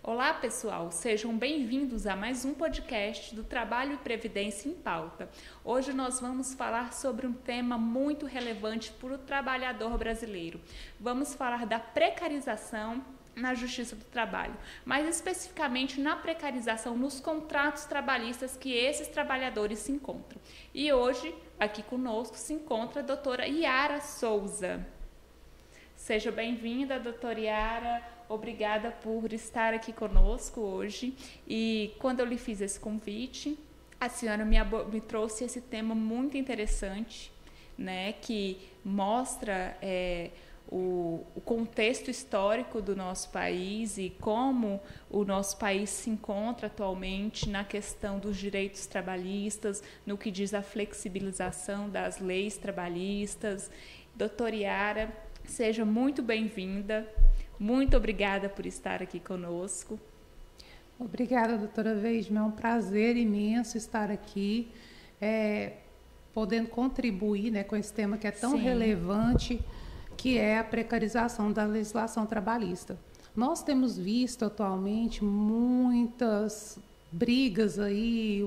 Olá, pessoal! Sejam bem-vindos a mais um podcast do Trabalho e Previdência em Pauta. Hoje nós vamos falar sobre um tema muito relevante para o trabalhador brasileiro. Vamos falar da precarização na Justiça do Trabalho, mais especificamente na precarização nos contratos trabalhistas que esses trabalhadores se encontram. E hoje, aqui conosco, se encontra a doutora Yara Souza. Seja bem-vinda, doutora Yara. Obrigada por estar aqui conosco hoje. E quando eu lhe fiz esse convite, a senhora me trouxe esse tema muito interessante, né, que mostra o contexto histórico do nosso país e como o nosso país se encontra atualmente na questão dos direitos trabalhistas, no que diz a flexibilização das leis trabalhistas. Doutora Yara, seja muito bem-vinda. Muito obrigada por estar aqui conosco. Obrigada, doutora Veisma. É um prazer imenso estar aqui, podendo contribuir, né, com esse tema que é tão relevante, que é a precarização da legislação trabalhista. Nós temos visto atualmente muitas brigas aí,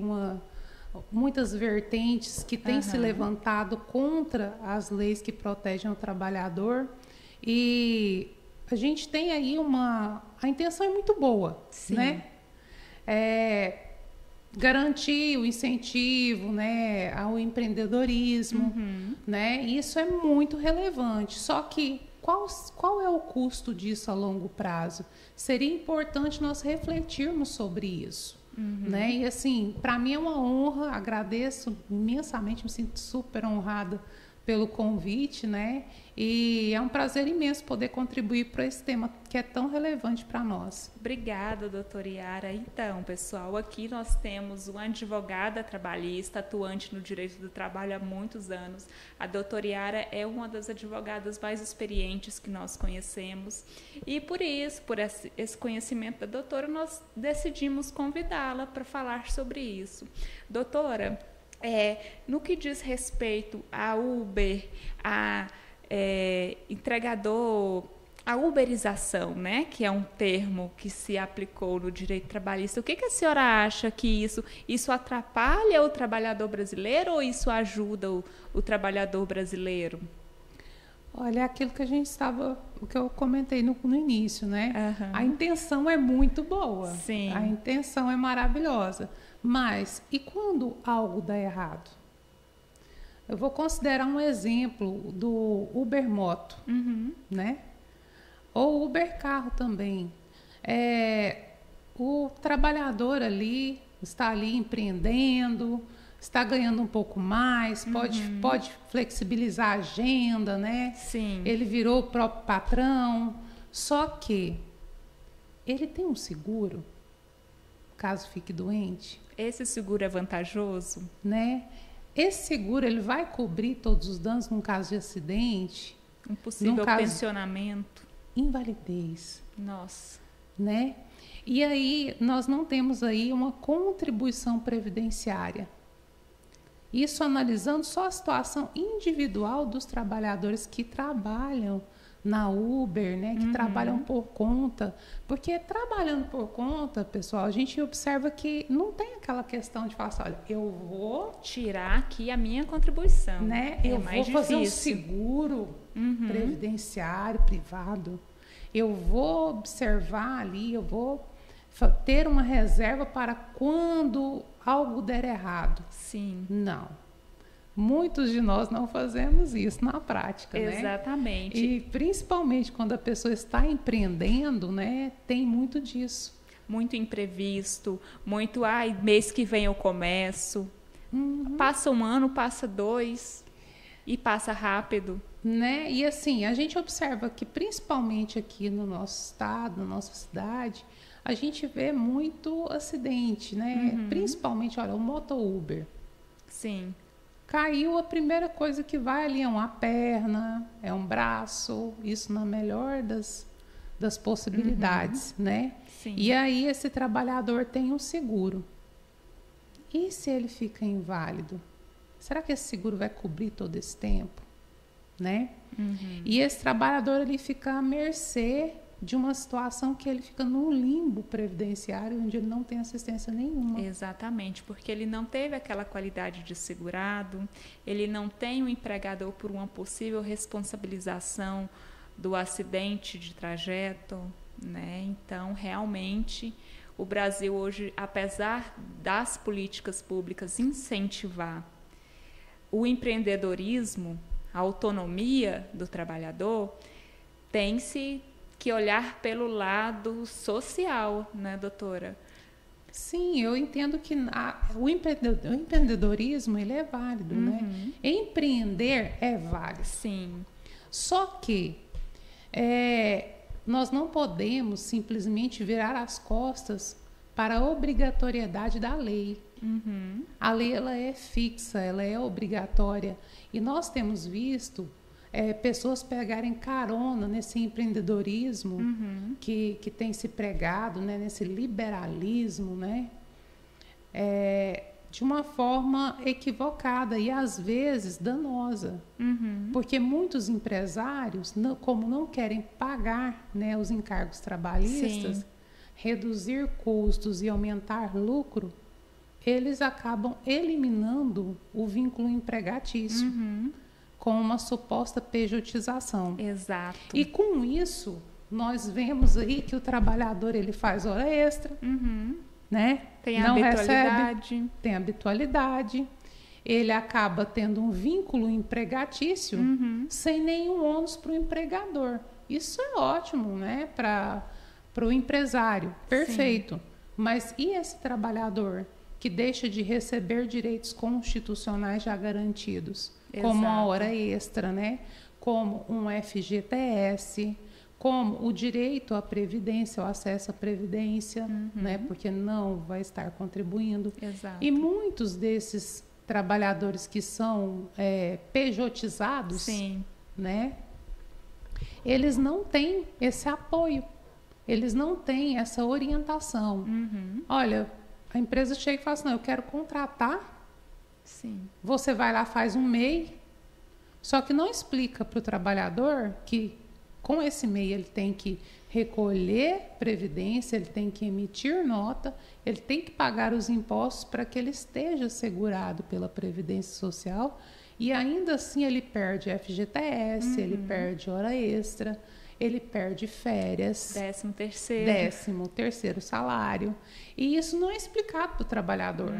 muitas vertentes que têm se levantado contra as leis que protegem o trabalhador, e a gente tem aí a intenção é muito boa, né? Garantir o incentivo, né, ao empreendedorismo, né? Isso é muito relevante. Só que qual é o custo disso a longo prazo? Seria importante nós refletirmos sobre isso, né? E assim, para mim é uma honra, agradeço imensamente, me sinto super honrada pelo convite, né? E é um prazer imenso poder contribuir para esse tema que é tão relevante para nós. Obrigada, doutora Yara. Então, pessoal, aqui nós temos uma advogada trabalhista atuante no direito do trabalho há muitos anos. A doutora Yara é uma das advogadas mais experientes que nós conhecemos. E por isso, por esse conhecimento da doutora, nós decidimos convidá-la para falar sobre isso. Doutora, no que diz respeito a Uber, a entregador, a uberização, né, que é um termo que se aplicou no direito trabalhista, o que a senhora acha que isso atrapalha o trabalhador brasileiro ou isso ajuda o trabalhador brasileiro? Olha, aquilo que o que eu comentei no início, né? A intenção é muito boa, Sim. A intenção é maravilhosa, mas e quando algo dá errado? Eu vou considerar um exemplo do Uber Moto, né? Ou Uber Carro também. O trabalhador está ali empreendendo, está ganhando um pouco mais, pode flexibilizar a agenda, né? Sim. Ele virou o próprio patrão, só que ele tem um seguro, caso fique doente. Esse seguro é vantajoso? Né? Esse seguro ele vai cobrir todos os danos num caso de acidente, um possível pensionamento, invalidez. Nossa. Né? E aí nós não temos aí uma contribuição previdenciária. Isso analisando só a situação individual dos trabalhadores que trabalham na Uber, né, que trabalham por conta. Porque trabalhando por conta, pessoal, a gente observa que não tem aquela questão de falar assim, olha, eu vou tirar aqui a minha contribuição, né? Eu vou fazer um seguro previdenciário privado, eu vou observar ali, eu vou ter uma reserva para quando algo der errado. Sim. Não. Muitos de nós não fazemos isso na prática, né? Exatamente. E principalmente quando a pessoa está empreendendo, né? Tem muito disso. Muito imprevisto, muito, mês que vem eu começo. Passa um ano, passa 2 e passa rápido. Né? E assim, a gente observa que principalmente aqui no nosso estado, na nossa cidade, a gente vê muito acidente, né? Principalmente, olha, o moto-Uber. Sim. Caiu, a primeira coisa que vai ali é uma perna, é um braço, isso na melhor das possibilidades, né? Sim. E aí esse trabalhador tem um seguro. E se ele fica inválido? Será que esse seguro vai cobrir todo esse tempo? Né? E esse trabalhador ele fica à mercê de uma situação que ele fica num limbo previdenciário, onde ele não tem assistência nenhuma. Exatamente, porque ele não teve aquela qualidade de segurado, ele não tem um empregador por uma possível responsabilização do acidente de trajeto, né? Então, realmente, o Brasil hoje, apesar das políticas públicas incentivar o empreendedorismo, a autonomia do trabalhador, tem-se que olhar pelo lado social, né, doutora? Sim, eu entendo que o empreendedorismo ele é válido, né? Empreender é válido. Sim. Só que nós não podemos simplesmente virar as costas para a obrigatoriedade da lei. A lei ela é fixa, ela é obrigatória. E nós temos visto pessoas pegarem carona nesse empreendedorismo que tem se pregado, né, nesse liberalismo, né, de uma forma equivocada e às vezes danosa. Porque muitos empresários, como não querem pagar, né, os encargos trabalhistas, sim, reduzir custos e aumentar lucro, eles acabam eliminando o vínculo empregatício com uma suposta pejotização. Exato. E com isso, nós vemos aí que o trabalhador ele faz hora extra, né? Tem a habitualidade. Tem habitualidade. Ele acaba tendo um vínculo empregatício sem nenhum ônus para o empregador. Isso é ótimo, né? Para o empresário. Perfeito. Sim. Mas e esse trabalhador que deixa de receber direitos constitucionais já garantidos? Exato. Como a hora extra, né? Como um FGTS, como o direito à previdência, o acesso à previdência, né? Porque não vai estar contribuindo. Exato. E muitos desses trabalhadores que são pejotizados, sim, né? Eles não têm esse apoio, eles não têm essa orientação. Olha, a empresa chega e fala assim, não, eu quero contratar. Sim. Você vai lá, faz um MEI, só que não explica para o trabalhador que com esse MEI ele tem que recolher previdência, ele tem que emitir nota, ele tem que pagar os impostos para que ele esteja segurado pela Previdência Social e ainda assim ele perde FGTS, ele perde hora extra, ele perde férias, 13º salário. E isso não é explicado para o trabalhador.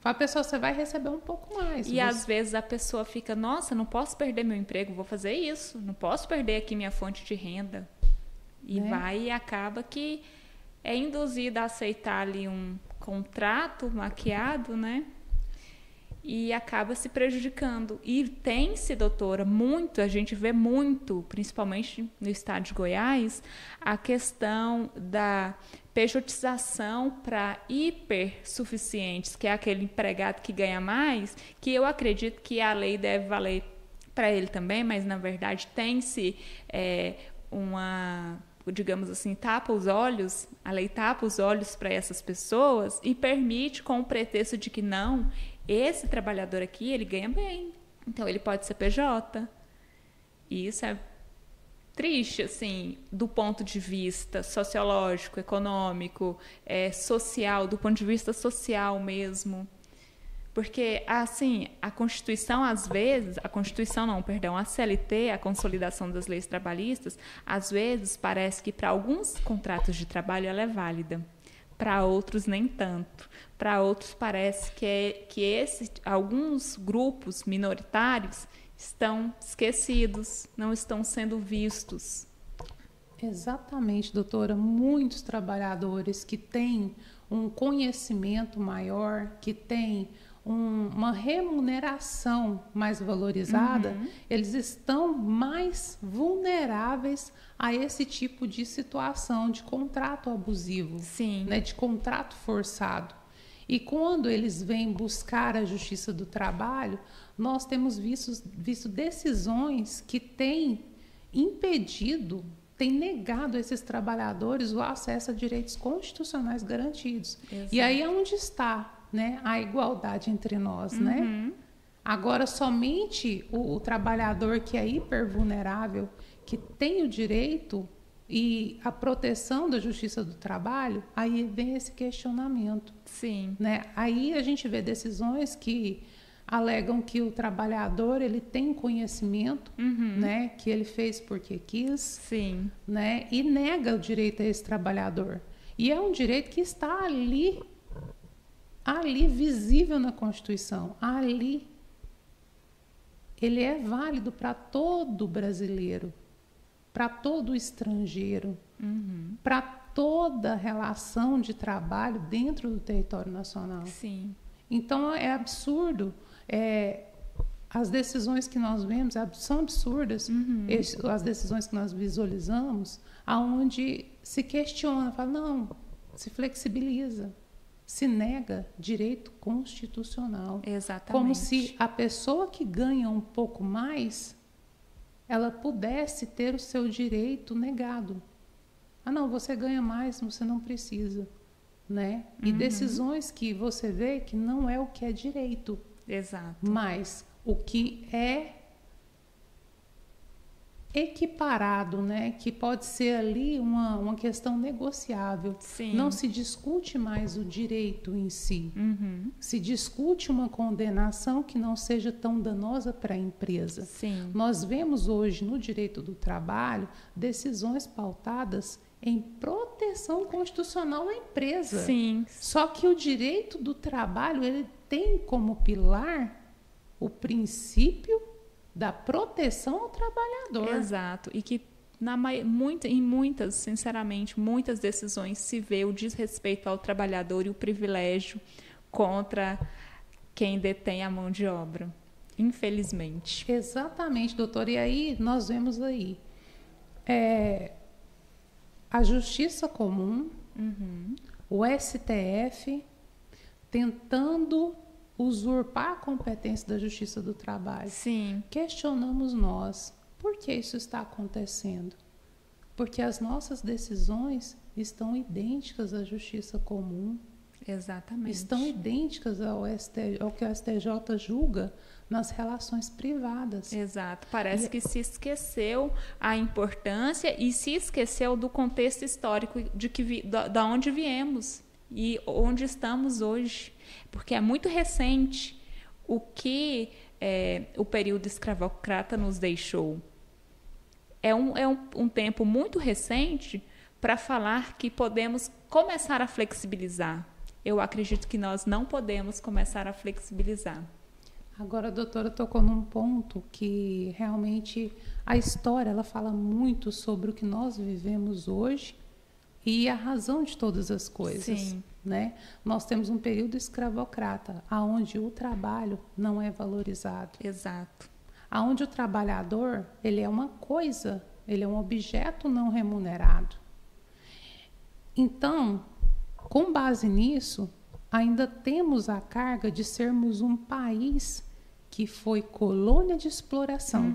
A pessoa, você vai receber um pouco mais. E às vezes a pessoa fica, nossa, não posso perder meu emprego, vou fazer isso. Não posso perder aqui minha fonte de renda. E vai e acaba que é induzida a aceitar ali um contrato maquiado, né? E acaba se prejudicando. E tem-se, doutora, muito, a gente vê muito, principalmente no estado de Goiás, a questão da pejotização para hipersuficientes, que é aquele empregado que ganha mais, que eu acredito que a lei deve valer para ele também, mas na verdade tem-se digamos assim, tapa os olhos, a lei tapa os olhos para essas pessoas e permite, com o pretexto de que não, esse trabalhador aqui, ele ganha bem, então ele pode ser PJ. E isso é triste, assim, do ponto de vista sociológico, econômico, social, do ponto de vista social mesmo. Porque, assim, a Constituição, às vezes, a CLT, a Consolidação das Leis Trabalhistas, às vezes parece que para alguns contratos de trabalho ela é válida, para outros nem tanto. Para outros parece que alguns grupos minoritários estão esquecidos, não estão sendo vistos. Exatamente, doutora. Muitos trabalhadores que têm um conhecimento maior, que têm uma remuneração mais valorizada, eles estão mais vulneráveis a esse tipo de situação de contrato abusivo, sim, né, de contrato forçado. E quando eles vêm buscar a justiça do trabalho, nós temos visto decisões que têm impedido, têm negado a esses trabalhadores o acesso a direitos constitucionais garantidos. Exato. E aí é onde está, né, a igualdade entre nós, né? Agora, somente o trabalhador que é hipervulnerável, que tem o direito e a proteção da justiça do trabalho, aí vem esse questionamento. Sim. Né? Aí a gente vê decisões que alegam que o trabalhador ele tem conhecimento, né, que ele fez porque quis, Sim. né, e nega o direito a esse trabalhador. E é um direito que está ali visível na Constituição, ali. Ele é válido para todo brasileiro, para todo estrangeiro, para toda relação de trabalho dentro do território nacional. Sim. Então é absurdo. As decisões que nós vemos são absurdas. As decisões que nós visualizamos, aonde se questiona, fala, não, se flexibiliza, se nega direito constitucional. Exatamente. Como se a pessoa que ganha um pouco mais, ela pudesse ter o seu direito negado. Ah, não, você ganha mais, você não precisa. Né? E decisões que você vê que não é o que é direito. Exato. Mas o que é equiparado, né? Que pode ser ali uma questão negociável. Sim. Não se discute mais o direito em si. Se discute uma condenação que não seja tão danosa para a empresa. Sim. Nós vemos hoje no direito do trabalho decisões pautadas em proteção constitucional à empresa. Sim. Só que o direito do trabalho ele tem como pilar o princípio da proteção ao trabalhador. Exato. E que sinceramente, muitas decisões se vê o desrespeito ao trabalhador e o privilégio contra quem detém a mão de obra. Infelizmente. Exatamente, doutor. E aí nós vemos aí a Justiça Comum, o STF, tentando usurpar a competência da Justiça do Trabalho. Sim. Questionamos nós, por que isso está acontecendo? Porque as nossas decisões estão idênticas à Justiça Comum. Exatamente. Estão idênticas ao que o STJ julga nas relações privadas. Exato. Parece que se esqueceu a importância e se esqueceu do contexto histórico da onde viemos e onde estamos hoje. Porque é muito recente o que o período escravocrata nos deixou. É um tempo muito recente para falar que podemos começar a flexibilizar. Eu acredito que nós não podemos começar a flexibilizar. Agora, a doutora tocou num ponto que realmente a história ela fala muito sobre o que nós vivemos hoje e a razão de todas as coisas. Sim. Né? Nós temos um período escravocrata, onde o trabalho não é valorizado. Exato. Onde o trabalhador ele é uma coisa, ele é um objeto não remunerado. Então, com base nisso, ainda temos a carga de sermos um país que foi colônia de exploração.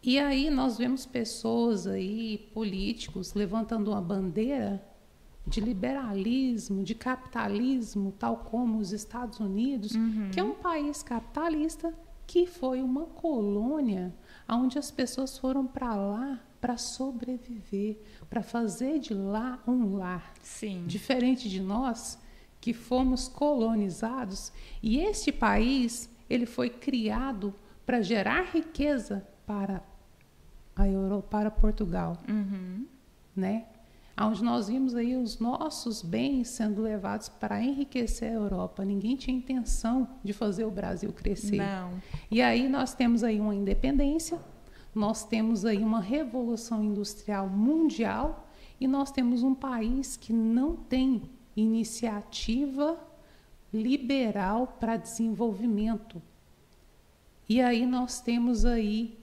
E aí nós vemos pessoas aí, políticos, levantando uma bandeira de liberalismo, de capitalismo, tal como os Estados Unidos, que é um país capitalista que foi uma colônia onde as pessoas foram para lá para sobreviver, para fazer de lá um lar. Sim. Diferente de nós, que fomos colonizados, e este país ele foi criado para gerar riqueza para a Europa, para Portugal, né? Onde nós vimos aí os nossos bens sendo levados para enriquecer a Europa. Ninguém tinha intenção de fazer o Brasil crescer. Não. E aí nós temos aí uma independência, nós temos aí uma revolução industrial mundial e nós temos um país que não tem iniciativa liberal para desenvolvimento. E aí nós temos aí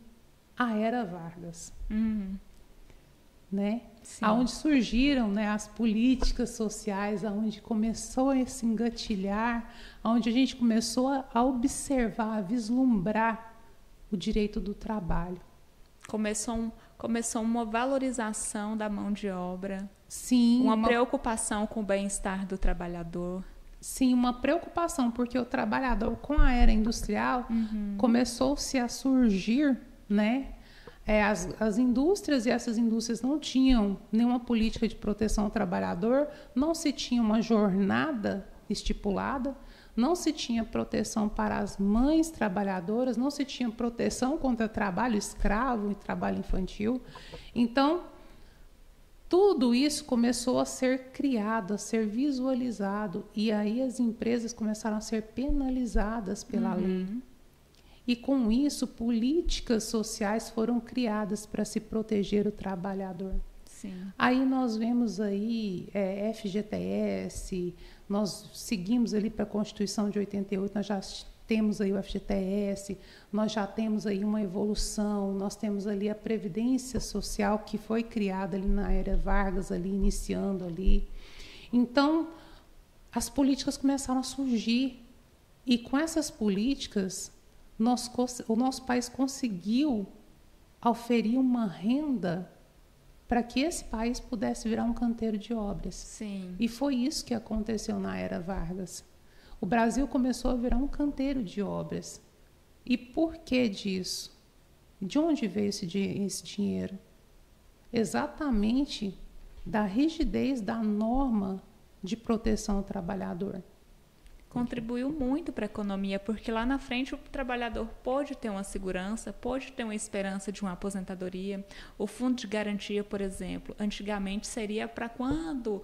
a Era Vargas, né? Aonde surgiram, né, as políticas sociais, aonde começou a se engatilhar, aonde a gente começou a observar, a vislumbrar o direito do trabalho. Começou uma valorização da mão de obra. Sim, uma preocupação com o bem-estar do trabalhador. Sim, uma preocupação, porque o trabalhador, com a era industrial, começou-se a surgir, né, as indústrias, e essas indústrias não tinham nenhuma política de proteção ao trabalhador, não se tinha uma jornada estipulada, não se tinha proteção para as mães trabalhadoras, não se tinha proteção contra trabalho escravo e trabalho infantil. Então, tudo isso começou a ser criado, a ser visualizado, e aí as empresas começaram a ser penalizadas pela lei. E com isso, políticas sociais foram criadas para se proteger o trabalhador. Sim. Aí nós vemos aí FGTS, nós seguimos ali para a Constituição de 88, nós já temos aí o FGTS, nós já temos aí uma evolução, nós temos ali a Previdência Social que foi criada ali na era Vargas, ali iniciando ali. Então, as políticas começaram a surgir, e com essas políticas o nosso país conseguiu oferir uma renda para que esse país pudesse virar um canteiro de obras. Sim. E foi isso que aconteceu na era Vargas. O Brasil começou a virar um canteiro de obras. E por que disso? De onde veio esse dinheiro? Exatamente da rigidez da norma de proteção ao trabalhador. Contribuiu muito para a economia, porque lá na frente o trabalhador pôde ter uma segurança, pôde ter uma esperança de uma aposentadoria. O fundo de garantia, por exemplo, antigamente seria para quando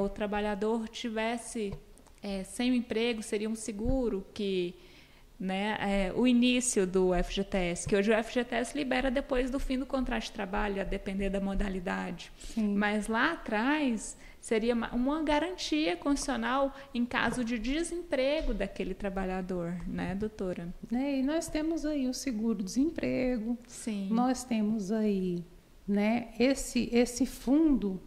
o trabalhador tivesse sem o emprego, seria um seguro que... o início do FGTS, que hoje o FGTS libera depois do fim do contrato de trabalho, a depender da modalidade. Sim. Mas lá atrás seria uma garantia constitucional em caso de desemprego daquele trabalhador, né, doutora? E nós temos aí o seguro-desemprego. Sim. Nós temos aí, esse fundo,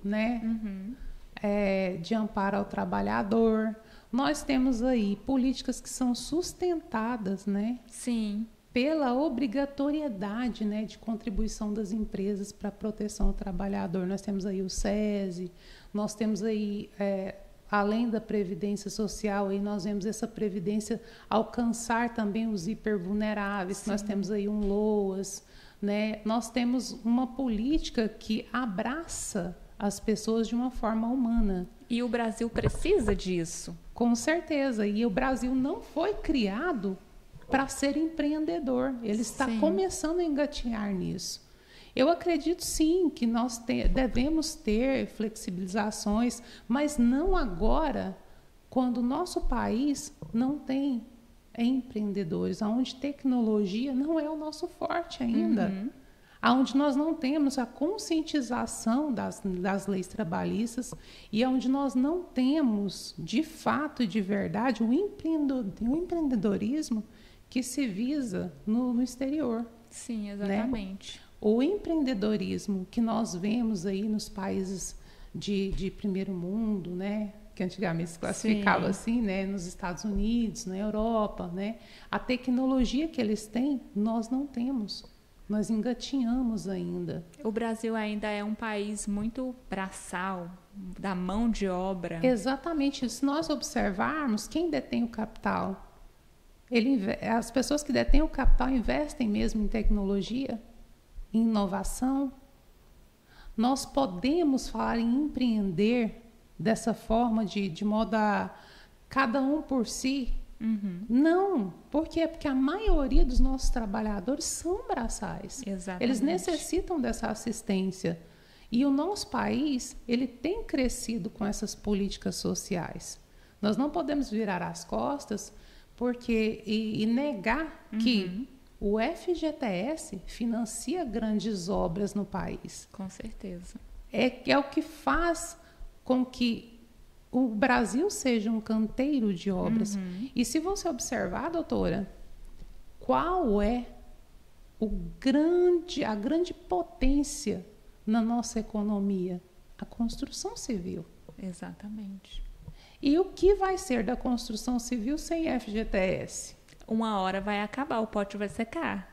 de amparo ao trabalhador. Nós temos aí políticas que são sustentadas, Sim. pela obrigatoriedade, de contribuição das empresas para a proteção ao trabalhador. Nós temos aí o SESI, nós temos aí, além da Previdência Social, aí nós vemos essa Previdência alcançar também os hipervulneráveis. Sim. Nós temos aí um LOAS, nós temos uma política que abraça as pessoas de uma forma humana. E o Brasil precisa disso? Com certeza. E o Brasil não foi criado para ser empreendedor. Ele está começando a engatinhar nisso. Eu acredito, sim, que nós devemos ter flexibilizações, mas não agora, quando o nosso país não tem empreendedores, onde tecnologia não é o nosso forte ainda. Onde nós não temos a conscientização das leis trabalhistas e onde nós não temos, de fato e de verdade, o empreendedorismo que se visa no exterior. Sim, exatamente. O empreendedorismo que nós vemos aí nos países de primeiro mundo, que antigamente se classificava assim, nos Estados Unidos, na Europa, a tecnologia que eles têm, nós não temos. Nós engatinhamos ainda. O Brasil ainda é um país muito braçal, da mão de obra. Exatamente. Se nós observarmos, quem detém o capital? As pessoas que detêm o capital investem mesmo em tecnologia, em inovação. Nós podemos falar em empreender dessa forma, de modo a cada um por si? Não. Por quê? Porque a maioria dos nossos trabalhadores são braçais. Exatamente. Eles necessitam dessa assistência. E o nosso país, ele tem crescido com essas políticas sociais. Nós não podemos virar as costas e negar que o FGTS financia grandes obras no país. Com certeza. É o que faz com que o Brasil seja um canteiro de obras. E se você observar, doutora, qual é a grande potência na nossa economia? A construção civil. Exatamente. E o que vai ser da construção civil sem FGTS? Uma hora vai acabar, o pote vai secar.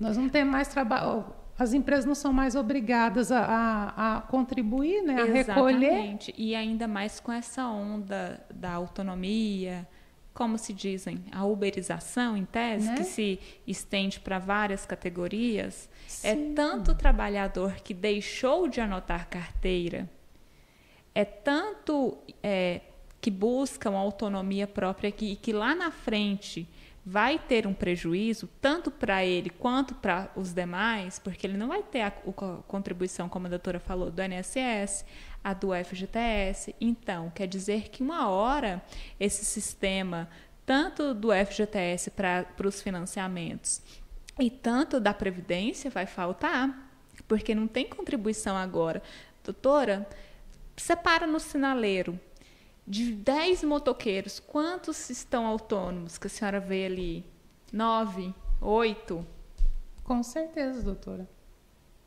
Nós não temos mais trabalho. As empresas não são mais obrigadas a contribuir, a recolher. Exatamente. E ainda mais com essa onda da autonomia, como se dizem, a uberização, em tese, né? que se estende para várias categorias, Sim. é tanto trabalhador que deixou de anotar carteira, é tanto que busca uma autonomia própria e que lá na frente vai ter um prejuízo, tanto para ele quanto para os demais, porque ele não vai ter a contribuição, como a doutora falou, do INSS, a do FGTS. Então, quer dizer que uma hora esse sistema, tanto do FGTS para os financiamentos e tanto da Previdência, vai faltar, porque não tem contribuição agora. Doutora, separa no sinaleiro. De 10 motoqueiros, quantos estão autônomos que a senhora vê ali? 9? 8? Com certeza, doutora.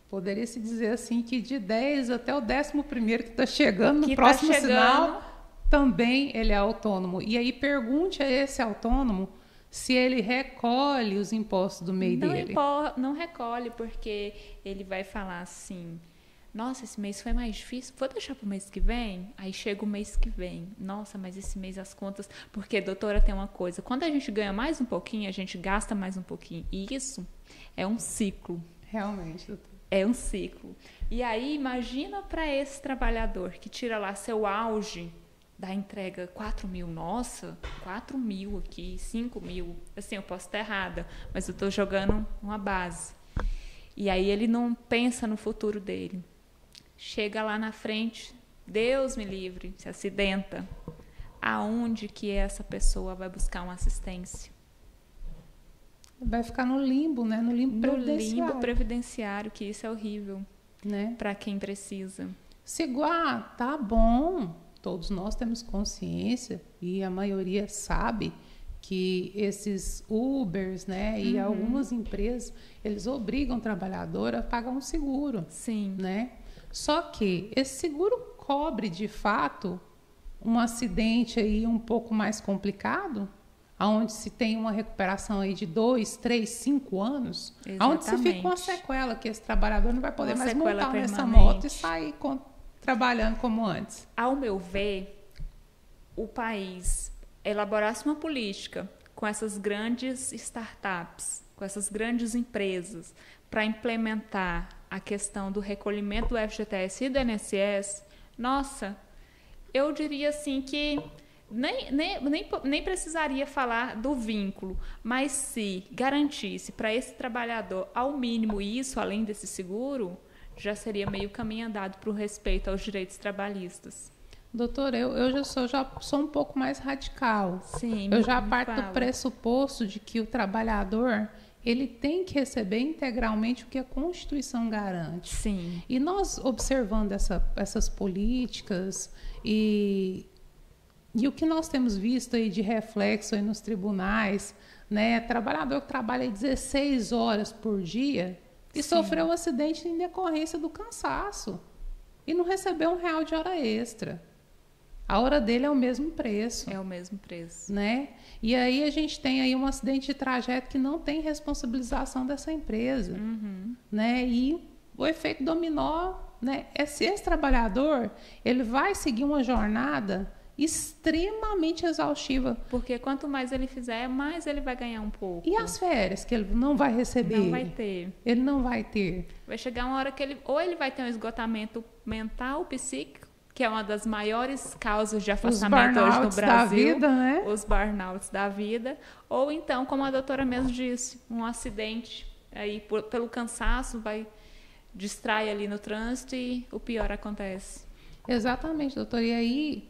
Poderia se dizer assim que de 10 até o 11º que está chegando no próximo sinal, também ele é autônomo. E aí pergunte a esse autônomo se ele recolhe os impostos do MEI dele. Não recolhe, porque ele vai falar assim... Nossa, esse mês foi mais difícil, vou deixar para o mês que vem? Aí chega o mês que vem. Nossa, mas esse mês as contas... Porque, doutora, tem uma coisa. Quando a gente ganha mais um pouquinho, a gente gasta mais um pouquinho. E isso é um ciclo. Realmente, doutora. É um ciclo. E aí, imagina para esse trabalhador que tira lá seu auge da entrega 4 mil. Nossa, 4 mil aqui, 5 mil. Assim, eu posso estar errada, mas eu estou jogando uma base. E aí ele não pensa no futuro dele. Chega lá na frente, Deus me livre, se acidenta. Aonde que essa pessoa vai buscar uma assistência? Vai ficar no limbo, né? No limbo previdenciário. No limbo previdenciário, que isso é horrível, né? Para quem precisa. Tá bom. Todos nós temos consciência e a maioria sabe que esses Ubers, né, e algumas empresas, eles obrigam o trabalhador a pagar um seguro. Sim. Né? Só que esse seguro cobre, de fato, um acidente aí um pouco mais complicado, onde se tem uma recuperação aí de 2, 3, 5 anos, onde se fica uma sequela, que esse trabalhador não vai poder mais montar nessa moto e sair trabalhando como antes. Ao meu ver, o país elaborasse uma política com essas grandes startups, com essas grandes empresas, para implementar a questão do recolhimento do FGTS e do INSS, nossa, eu diria assim que nem precisaria falar do vínculo, mas se garantisse para esse trabalhador ao mínimo isso, além desse seguro, já seria meio caminho andado para o respeito aos direitos trabalhistas. Doutora, eu já sou um pouco mais radical. Sim, eu já parto do pressuposto de que o trabalhador ele tem que receber integralmente o que a Constituição garante. Sim. E nós observando essas políticas e o que nós temos visto aí de reflexo aí nos tribunais, né? Trabalhador que trabalha 16 horas por dia e sofreu um acidente em decorrência do cansaço e não recebeu R$1 de hora extra. A hora dele é o mesmo preço. É o mesmo preço. Né? E aí a gente tem aí um acidente de trajeto que não tem responsabilização dessa empresa. Né? E o efeito dominó, né? Esse trabalhador, ele vai seguir uma jornada extremamente exaustiva. Porque quanto mais ele fizer, mais ele vai ganhar um pouco. E as férias que ele não vai receber? Não vai ter. Ele não vai ter. Vai chegar uma hora que ele vai ter um esgotamento mental, psíquico, que é uma das maiores causas de afastamento hoje no Brasil. Da vida, né? Os burnouts da vida. Ou então, como a doutora mesmo disse, um acidente aí pelo cansaço distrai ali no trânsito e o pior acontece. Exatamente, doutora. E aí,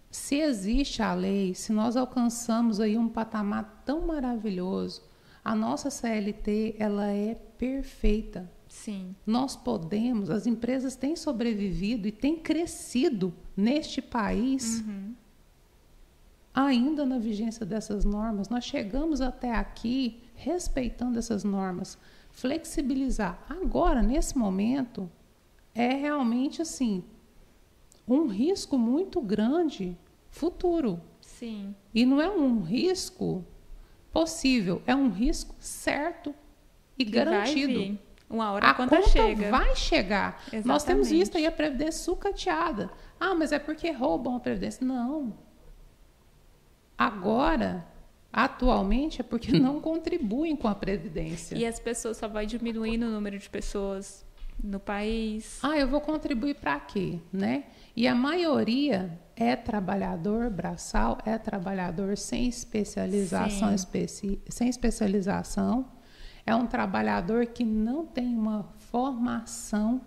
se existe a lei, se nós alcançamos aí um patamar tão maravilhoso, a nossa CLT, ela é perfeita. Sim. Nós podemos, as empresas têm sobrevivido e têm crescido neste país ainda na vigência dessas normas. Nós chegamos até aqui respeitando essas normas. Flexibilizar agora, nesse momento, é realmente assim um risco muito grande futuro. Sim. E não é um risco possível, é um risco certo e garantido. Uma hora a conta chega. Vai chegar. Exatamente. Nós temos visto aí a Previdência sucateada. Ah, mas é porque roubam a Previdência. Não. Agora, atualmente, é porque não contribuem com a Previdência. E as pessoas só vai diminuindo o número de pessoas no país. Eu vou contribuir para quê, né? E a maioria é trabalhador braçal, é trabalhador sem especialização, sem especialização. É um trabalhador que não tem uma formação.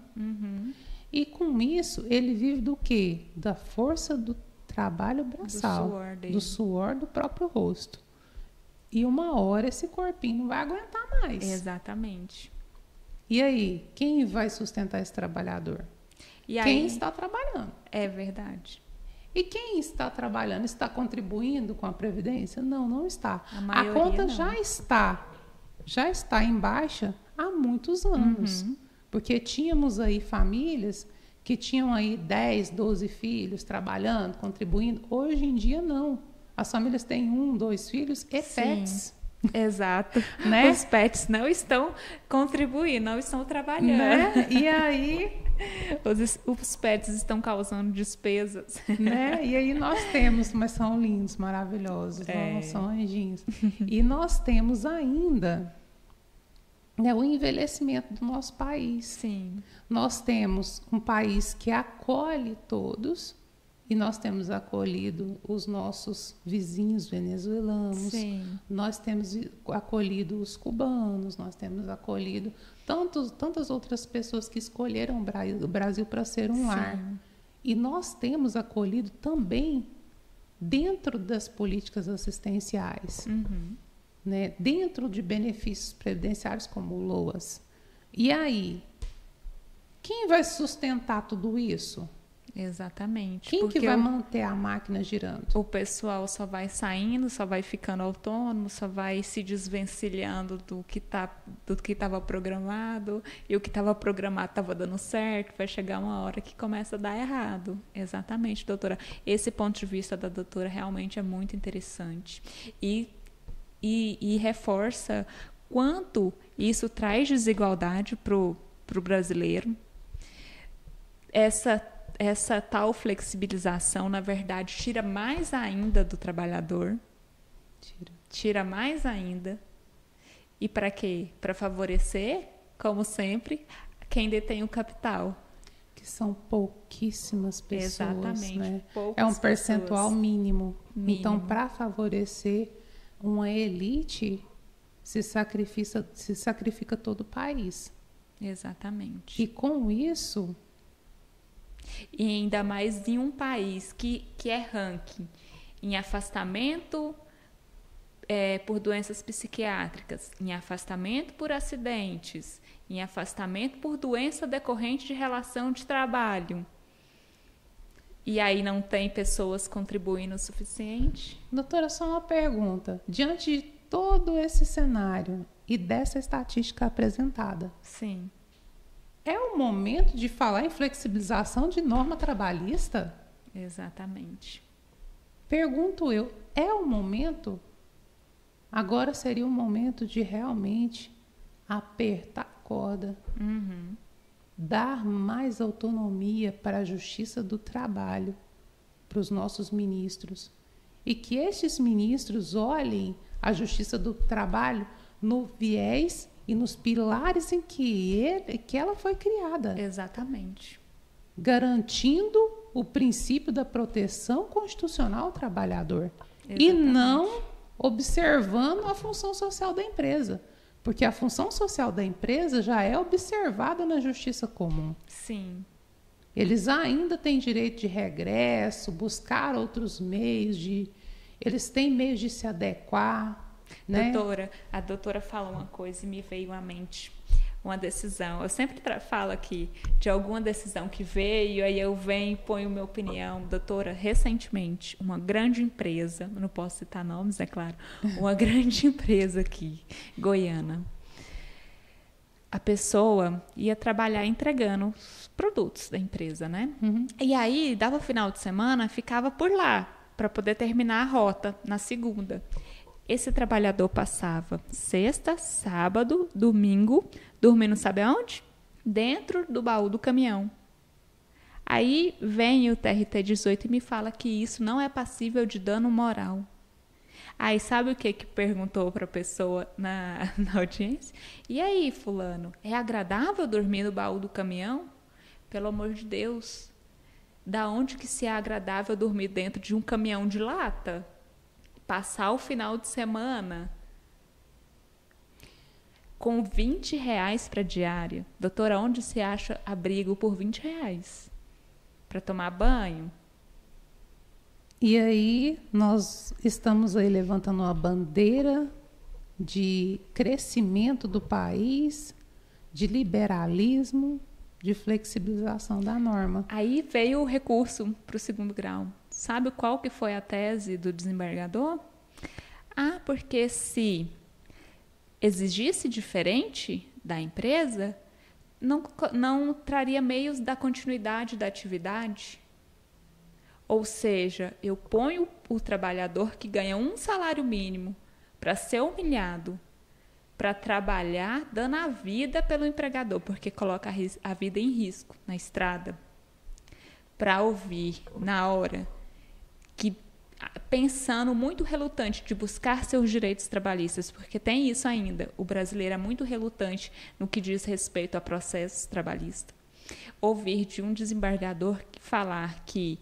E com isso, ele vive do quê? Da força do trabalho braçal, do suor do próprio rosto. E uma hora esse corpinho não vai aguentar mais. Exatamente. E aí, quem vai sustentar esse trabalhador? Quem está trabalhando. É verdade. E quem está trabalhando está contribuindo com a Previdência? Não, não está. A conta não. já está em baixa há muitos anos. Porque tínhamos aí famílias que tinham aí 10, 12 filhos trabalhando, contribuindo. Hoje em dia, não. As famílias têm 1, 2 filhos e pets. Exato. Né? Os pets não estão contribuindo, não estão trabalhando. Né? E aí... Os pets estão causando despesas. Né? E aí nós temos, mas são lindos, maravilhosos, não são anjinhos. E nós temos ainda, né, o envelhecimento do nosso país. Sim. Nós temos um país que acolhe todos, e nós temos acolhido os nossos vizinhos venezuelanos. Sim. Nós temos acolhido os cubanos, nós temos acolhido tantas outras pessoas que escolheram o Brasil para ser um lar. E nós temos acolhido também dentro das políticas assistenciais, né? Dentro de benefícios previdenciários como o LOAS. E aí, quem vai sustentar tudo isso? Exatamente. Quem que vai manter a máquina girando? O pessoal só vai saindo, só vai ficando autônomo, só vai se desvencilhando do que estava programado, e o que estava programado estava dando certo, vai chegar uma hora que começa a dar errado. Exatamente, doutora. Esse ponto de vista da doutora realmente é muito interessante. E reforça quanto isso traz desigualdade para o brasileiro. Essa tal flexibilização, na verdade, tira mais ainda do trabalhador. Tira mais ainda. E para quê? Para favorecer, como sempre, quem detém o capital. Que são pouquíssimas pessoas. Exatamente. Né? É um percentual mínimo. Então, para favorecer uma elite, se sacrifica todo o país. Exatamente. E com isso... E ainda mais em um país que é ranking em afastamento por doenças psiquiátricas, em afastamento por acidentes, em afastamento por doença decorrente de relação de trabalho. E aí não tem pessoas contribuindo o suficiente? Doutora, só uma pergunta. Diante de todo esse cenário e dessa estatística apresentada, sim, é o momento de falar em flexibilização de norma trabalhista? Exatamente. Pergunto eu, é o momento? Agora seria o momento de realmente apertar a corda, dar mais autonomia para a Justiça do Trabalho, para os nossos ministros, e que estes ministros olhem a Justiça do Trabalho no viés e nos pilares em que ela foi criada. Exatamente. Garantindo o princípio da proteção constitucional ao trabalhador. Exatamente. E não observando a função social da empresa. Porque a função social da empresa já é observada na justiça comum. Sim. Eles ainda têm direito de regresso, buscar outros meios eles têm meios de se adequar. Né? Doutora, a doutora falou uma coisa e me veio à mente uma decisão. Eu sempre falo aqui de alguma decisão que veio, aí eu venho e ponho minha opinião. Doutora, recentemente, uma grande empresa, não posso citar nomes, é claro, uma grande empresa aqui, goiana, a pessoa ia trabalhar entregando os produtos da empresa, né? E aí, dava final de semana, ficava por lá, para poder terminar a rota na segunda. Esse trabalhador passava sexta, sábado, domingo, dormindo sabe aonde? Dentro do baú do caminhão. Aí vem o TRT 18 e me fala que isso não é passível de dano moral. Aí sabe o que perguntou para a pessoa na audiência? E aí, fulano, é agradável dormir no baú do caminhão? Pelo amor de Deus, da onde que se é agradável dormir dentro de um caminhão de lata? Passar o final de semana com R$20 para diária. Doutora, onde se acha abrigo por R$20 para tomar banho? E aí nós estamos aí levantando uma bandeira de crescimento do país, de liberalismo, de flexibilização da norma. Aí veio o recurso para o segundo grau. Sabe qual que foi a tese do desembargador? Porque se exigisse diferente da empresa, não traria meios da continuidade da atividade. Ou seja, eu ponho o trabalhador que ganha um salário mínimo para ser humilhado, para trabalhar dando a vida pelo empregador, porque coloca a vida em risco na estrada, para ouvir na hora que, pensando muito relutante de buscar seus direitos trabalhistas, porque tem isso ainda, o brasileiro é muito relutante no que diz respeito a processos trabalhistas. Ouvir de um desembargador falar que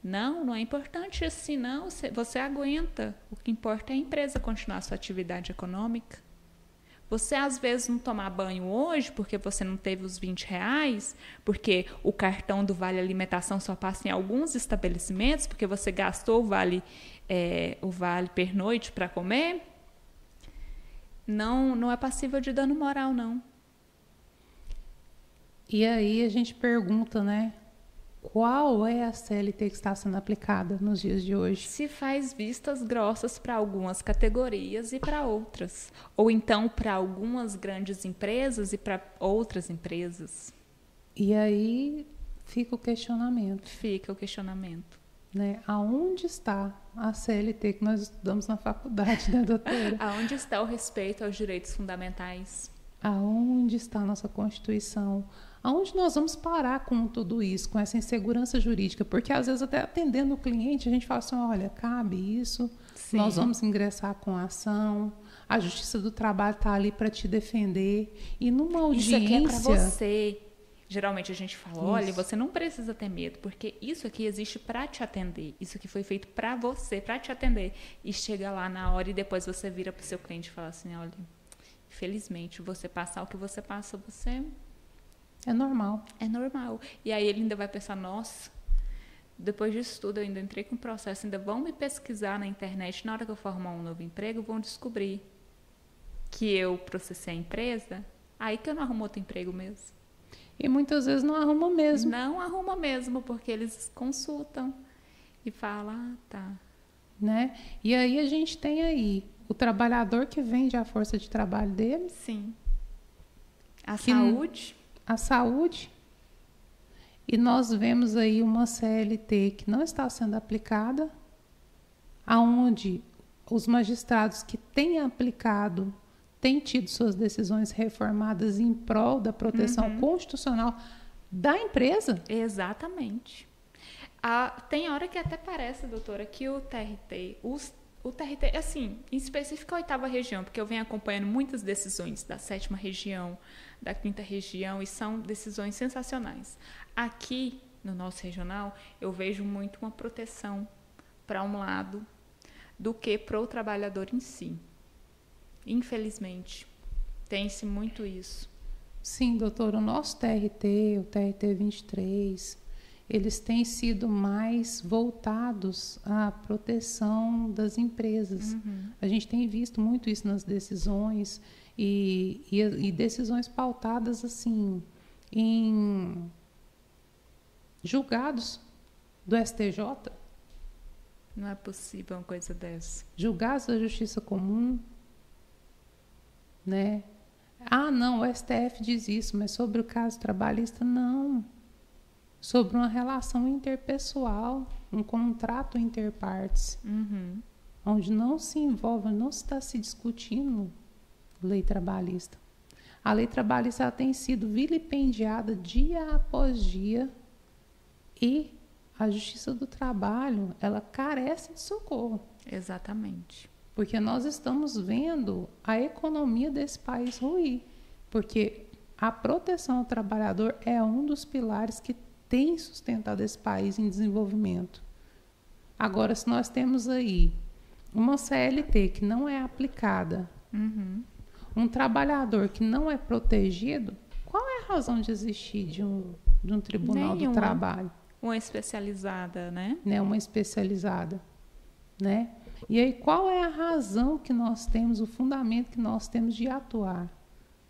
não é importante assim, não, você aguenta, o que importa é a empresa continuar a sua atividade econômica. Você, às vezes, não tomar banho hoje porque você não teve os R$20, porque o cartão do Vale Alimentação só passa em alguns estabelecimentos, porque você gastou o vale pernoite para comer, não é passível de dano moral, não. E aí a gente pergunta, né? Qual é a CLT que está sendo aplicada nos dias de hoje? Se faz vistas grossas para algumas categorias e para outras. Ou então para algumas grandes empresas e para outras empresas. E aí fica o questionamento. Fica o questionamento. Né? Aonde está a CLT que nós estudamos na faculdade, né, doutora? Aonde está o respeito aos direitos fundamentais? Aonde está a nossa Constituição? Aonde nós vamos parar com tudo isso, com essa insegurança jurídica? Porque, às vezes, até atendendo o cliente, a gente fala assim, olha, cabe isso, sim, nós vamos ingressar com a ação, a Justiça do Trabalho está ali para te defender. E numa audiência... Isso aqui é para você. Geralmente a gente fala, olha, você não precisa ter medo, porque isso aqui existe para te atender. Isso aqui foi feito para você, para te atender. E chega lá na hora e depois você vira para o seu cliente e fala assim, olha, infelizmente, você passar o que você passa, você... É normal. É normal. E aí ele ainda vai pensar, nossa, depois disso tudo eu ainda entrei com o processo, ainda vão me pesquisar na internet, na hora que eu formar um novo emprego, vão descobrir que eu processei a empresa, aí que eu não arrumo outro emprego mesmo. E muitas vezes não arruma mesmo. Não arruma mesmo, porque eles consultam e falam, tá. Né? E aí a gente tem aí o trabalhador que vende a força de trabalho dele. Sim. Saúde. A saúde. E nós vemos aí uma CLT que não está sendo aplicada, aonde os magistrados que têm aplicado têm tido suas decisões reformadas em prol da proteção constitucional da empresa. Exatamente. Tem hora que até parece, doutora, que o TRT, assim, em específico a 8ª região, porque eu venho acompanhando muitas decisões da 7ª região, da 5ª região, e são decisões sensacionais. Aqui, no nosso regional, eu vejo muito uma proteção para um lado do que para o trabalhador em si. Infelizmente, tem-se muito isso. Sim, doutor, o nosso TRT, o TRT 23, eles têm sido mais voltados à proteção das empresas. A gente tem visto muito isso nas decisões e decisões pautadas assim em julgados do STJ. Não é possível uma coisa dessa. Julgados da Justiça Comum, né? Não, o STF diz isso, mas sobre o caso trabalhista, não. Sobre uma relação interpessoal, um contrato interpartes, onde não se envolve, não está se discutindo lei trabalhista. A lei trabalhista ela tem sido vilipendiada dia após dia e a Justiça do Trabalho, ela carece de socorro. Exatamente. Porque nós estamos vendo a economia desse país ruir. Porque a proteção ao trabalhador é um dos pilares que tem sustentado esse país em desenvolvimento. Agora, se nós temos aí uma CLT que não é aplicada, um trabalhador que não é protegido, qual é a razão de existir de um tribunal do trabalho? Uma especializada, né? Uma especializada, né? E aí, qual é a razão que nós temos, o fundamento que nós temos de atuar?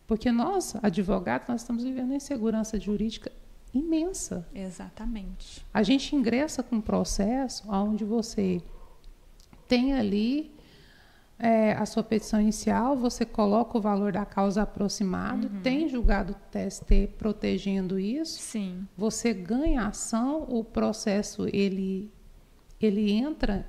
Porque nós, advogados, nós estamos vivendo uma insegurança jurídica imensa. Exatamente. A gente ingressa com um processo onde você tem ali a sua petição inicial, você coloca o valor da causa aproximado, tem julgado TST protegendo isso. Sim. Você ganha ação, o processo ele entra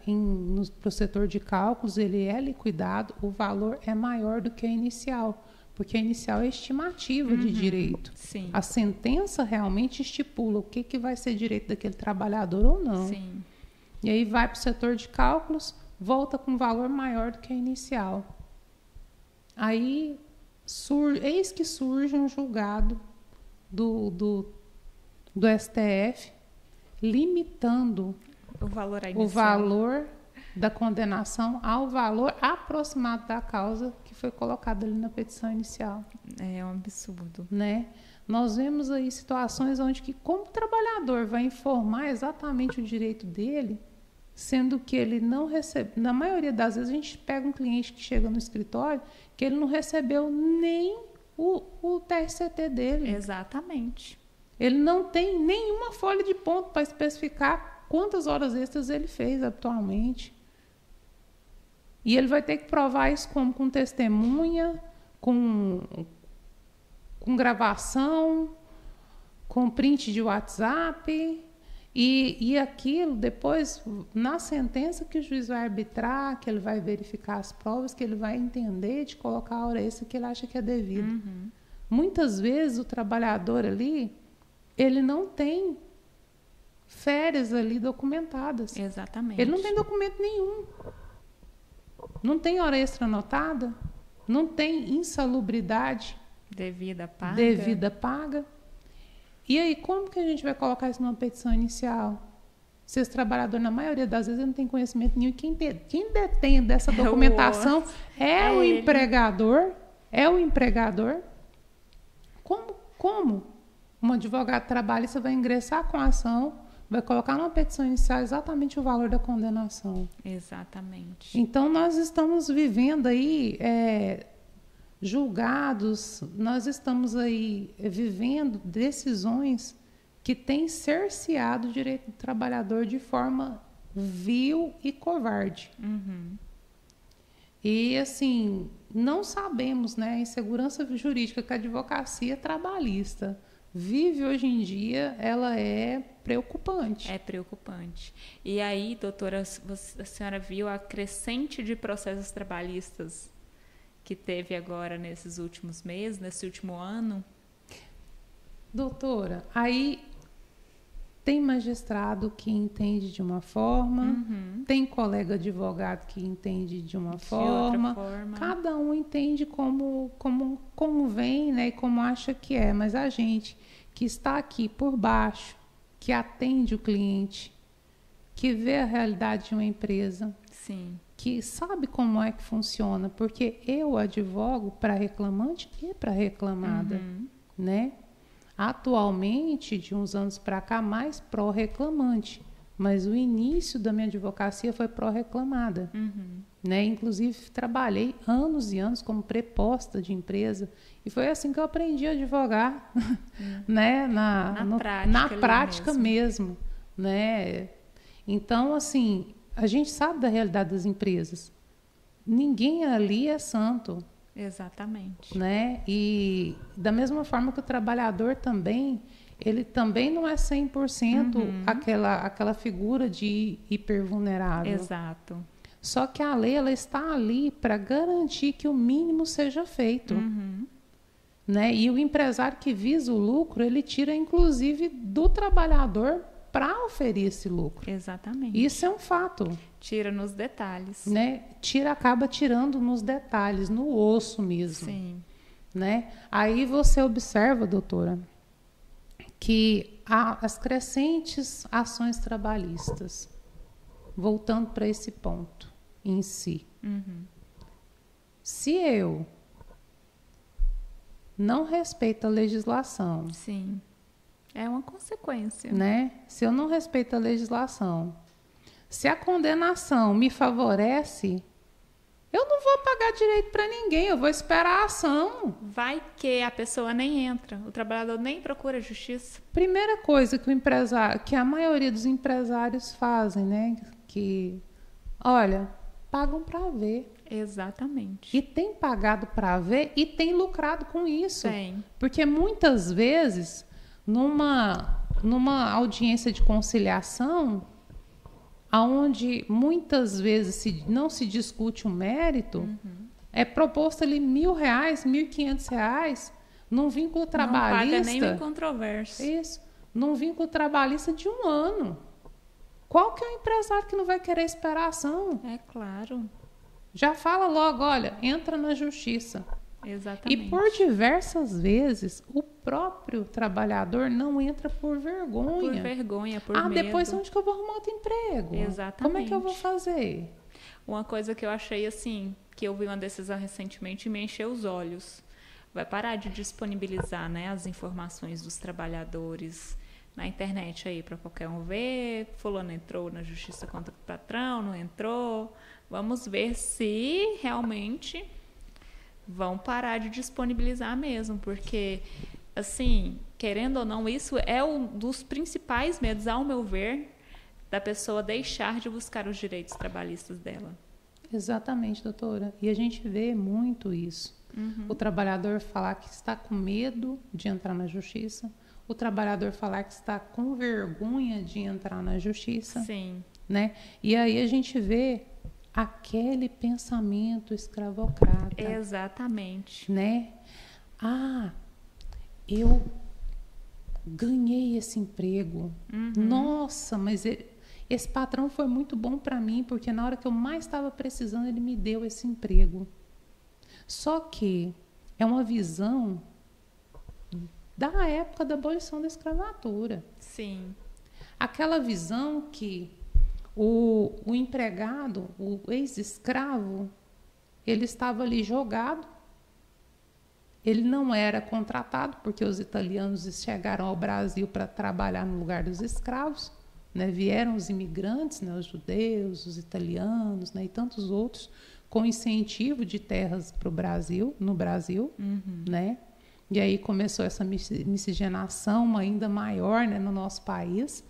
pro setor de cálculos, ele é liquidado, o valor é maior do que a inicial, porque a inicial é estimativa de direito. Sim. A sentença realmente estipula o que vai ser direito daquele trabalhador ou não. Sim. E aí vai para o setor de cálculos, volta com um valor maior do que a inicial. Aí eis que surge um julgado do STF limitando o valor da condenação ao valor aproximado da causa que foi colocado ali na petição inicial. É um absurdo. Né? Nós vemos aí situações onde que, como o trabalhador vai informar exatamente o direito dele, sendo que ele não recebe. Na maioria das vezes a gente pega um cliente que chega no escritório que ele não recebeu nem o TSCT dele. Exatamente. Ele não tem nenhuma folha de ponto para especificar quantas horas extras ele fez atualmente. E ele vai ter que provar isso como? Com testemunha, com gravação, com print de WhatsApp. E aquilo, depois, na sentença que o juiz vai arbitrar, que ele vai verificar as provas, que ele vai entender de colocar a hora extra que ele acha que é devida. Muitas vezes o trabalhador ali, ele não tem férias ali documentadas. Exatamente. Ele não tem documento nenhum. Não tem hora extra anotada, não tem insalubridade devida paga. E aí, como que a gente vai colocar isso numa petição inicial? Se esse trabalhador, na maioria das vezes, não tem conhecimento nenhum. Quem detém dessa documentação é o empregador. É o empregador. Como um advogado trabalhista vai ingressar com a ação, vai colocar numa petição inicial exatamente o valor da condenação? Exatamente. Então, nós estamos vivendo aí julgados, nós estamos aí vivendo decisões que têm cerceado o direito do trabalhador de forma vil e covarde. E, assim, não sabemos, né, a insegurança jurídica que a advocacia trabalhista vive hoje em dia, ela é preocupante. É preocupante. E aí, doutora, a senhora viu a crescente de processos trabalhistas que teve agora nesses últimos meses, nesse último ano? Doutora, aí tem magistrado que entende de uma forma, tem colega advogado que entende de uma forma, cada um entende como convém, né, e como acha que é, mas a gente que está aqui por baixo, que atende o cliente, que vê a realidade de uma empresa, sim, que sabe como é que funciona, porque eu advogo para reclamante e para reclamada, né? Atualmente, de uns anos para cá, mais pró-reclamante, mas o início da minha advocacia foi pró-reclamada, né? Inclusive, trabalhei anos e anos como preposta de empresa, e foi assim que eu aprendi a advogar, né? Na prática mesmo, né? Então, assim, a gente sabe da realidade das empresas. Ninguém ali é santo. Exatamente. Né? E da mesma forma que o trabalhador também, ele também não é 100% aquela figura de hipervulnerável. Exato. Só que a lei, ela está ali para garantir que o mínimo seja feito. Né? E o empresário que visa o lucro, ele tira inclusive do trabalhador para oferir esse lucro. Exatamente. Isso é um fato. Tira nos detalhes. Né? Acaba tirando nos detalhes, no osso mesmo. Sim. Né? Aí você observa, doutora, que há as crescentes ações trabalhistas, voltando para esse ponto em si. Se eu não respeito a legislação, sim, é uma consequência. Né? Se eu não respeito a legislação, se a condenação me favorece, eu não vou pagar direito para ninguém, eu vou esperar a ação. Vai que a pessoa nem entra, o trabalhador nem procura justiça. Primeira coisa que a maioria dos empresários fazem, né? Que, olha, pagam para ver. Exatamente. E tem pagado para ver e tem lucrado com isso. Tem. Porque muitas vezes, numa audiência de conciliação, onde muitas vezes não se discute o mérito, é proposto ali R$1.000, R$1.500, num vínculo trabalhista. Não paga nem o incontrovérsia. Isso. Num vínculo trabalhista de 1 ano. Qual que é o empresário que não vai querer esperar a ação? É claro. Já fala logo, olha, entra na justiça. Exatamente. E por diversas vezes, o próprio trabalhador não entra por vergonha. Por vergonha, por medo. Depois onde que eu vou arrumar outro emprego? Exatamente. Como é que eu vou fazer? Uma coisa que eu achei assim, que eu vi uma decisão recentemente e me encheu os olhos. Vai parar de disponibilizar, né, as informações dos trabalhadores na internet aí para qualquer um ver. Fulano entrou na justiça contra o patrão, não entrou. Vamos ver se realmente vão parar de disponibilizar mesmo, porque, assim, querendo ou não, isso é um dos principais medos, ao meu ver, da pessoa deixar de buscar os direitos trabalhistas dela. Exatamente, doutora. E a gente vê muito isso. O trabalhador falar que está com medo de entrar na justiça, o trabalhador falar que está com vergonha de entrar na justiça. Sim. Né? E aí a gente vê aquele pensamento escravocrata. Exatamente. Né? Ah, eu ganhei esse emprego. Nossa, mas esse patrão foi muito bom para mim, porque na hora que eu mais estava precisando, ele me deu esse emprego. Só que é uma visão da época da abolição da escravatura. Sim. Aquela visão que o empregado, o ex-escravo, ele estava ali jogado, ele não era contratado, porque os italianos chegaram ao Brasil para trabalhar no lugar dos escravos, né? Vieram os imigrantes, né? Os judeus, os italianos, né? E tantos outros, com incentivo de terras para o Brasil, no Brasil, né? E aí começou essa miscigenação ainda maior, né, no nosso país.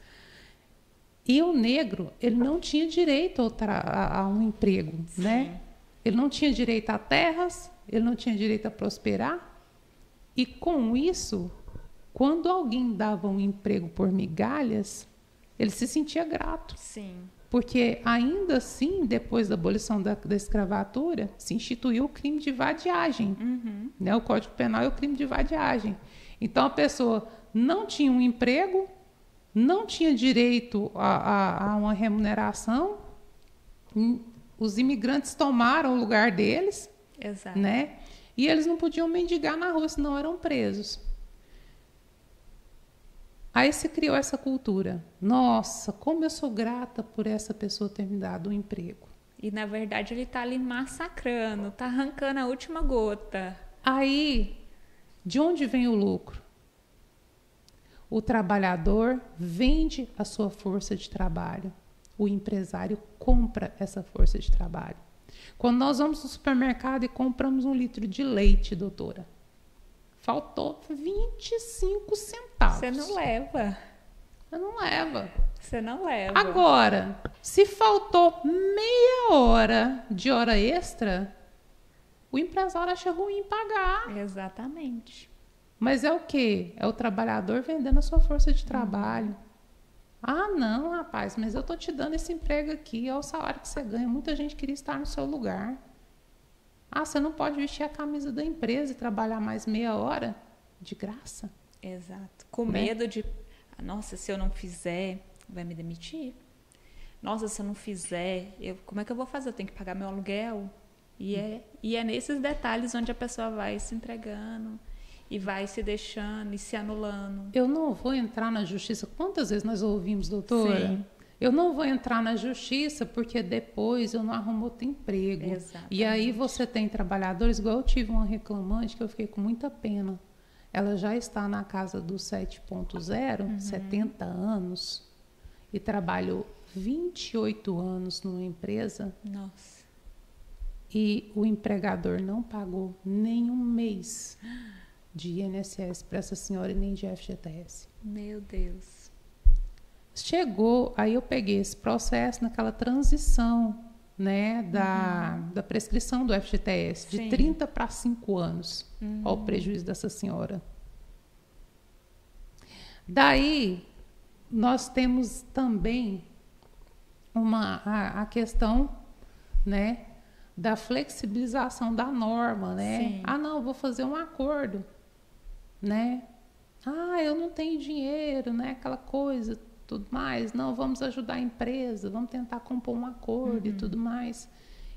E o negro, ele não tinha direito a um emprego, né? Ele não tinha direito a terras, ele não tinha direito a prosperar. E com isso, quando alguém dava um emprego por migalhas, ele se sentia grato. Sim. Porque ainda assim, depois da abolição da escravatura, se instituiu o crime de vadiagem. Né? O Código Penal é o crime de vadiagem. Então, a pessoa não tinha um emprego, não tinha direito a uma remuneração, os imigrantes tomaram o lugar deles. Exato. Né? E eles não podiam mendigar na rua, senão eram presos. Aí se criou essa cultura. Nossa, como eu sou grata por essa pessoa ter me dado um emprego. E, na verdade, ele está ali massacrando, está arrancando a última gota. Aí, de onde vem o lucro? O trabalhador vende a sua força de trabalho. O empresário compra essa força de trabalho. Quando nós vamos no supermercado e compramos 1 litro de leite, doutora, faltou 25 centavos. Você não leva. Você não leva. Você não leva. Agora, se faltou meia hora de hora extra, o empresário acha ruim pagar. Exatamente. Mas é o quê? É o trabalhador vendendo a sua força de trabalho. Ah, não, rapaz, mas eu tô te dando esse emprego aqui, é o salário que você ganha. Muita gente queria estar no seu lugar. Ah, você não pode vestir a camisa da empresa e trabalhar mais meia hora de graça? Exato. Com medo de, nossa, se eu não fizer, vai me demitir? Nossa, se eu não fizer, como é que eu vou fazer? Eu tenho que pagar meu aluguel? E é nesses detalhes onde a pessoa vai se entregando e vai se deixando e se anulando. Eu não vou entrar na justiça. Quantas vezes nós ouvimos, doutora? Sim. Eu não vou entrar na justiça porque depois eu não arrumo outro emprego. Exatamente. E aí você tem trabalhadores, igual eu tive uma reclamante que eu fiquei com muita pena. Ela já está na casa do 7.0, 70 anos, e trabalhou 28 anos numa empresa. Nossa. E o empregador não pagou nenhum mês de INSS para essa senhora e nem de FGTS. Meu Deus. Chegou, aí eu peguei esse processo naquela transição, né, da prescrição do FGTS, de 30 para 5 anos. Olha o prejuízo dessa senhora. Daí, nós temos também a questão, né, da flexibilização da norma, né? Sim. Ah, não, vou fazer um acordo, né? Ah, eu não tenho dinheiro, né? Aquela coisa, tudo mais. Não, vamos ajudar a empresa, vamos tentar compor um acordo e tudo mais.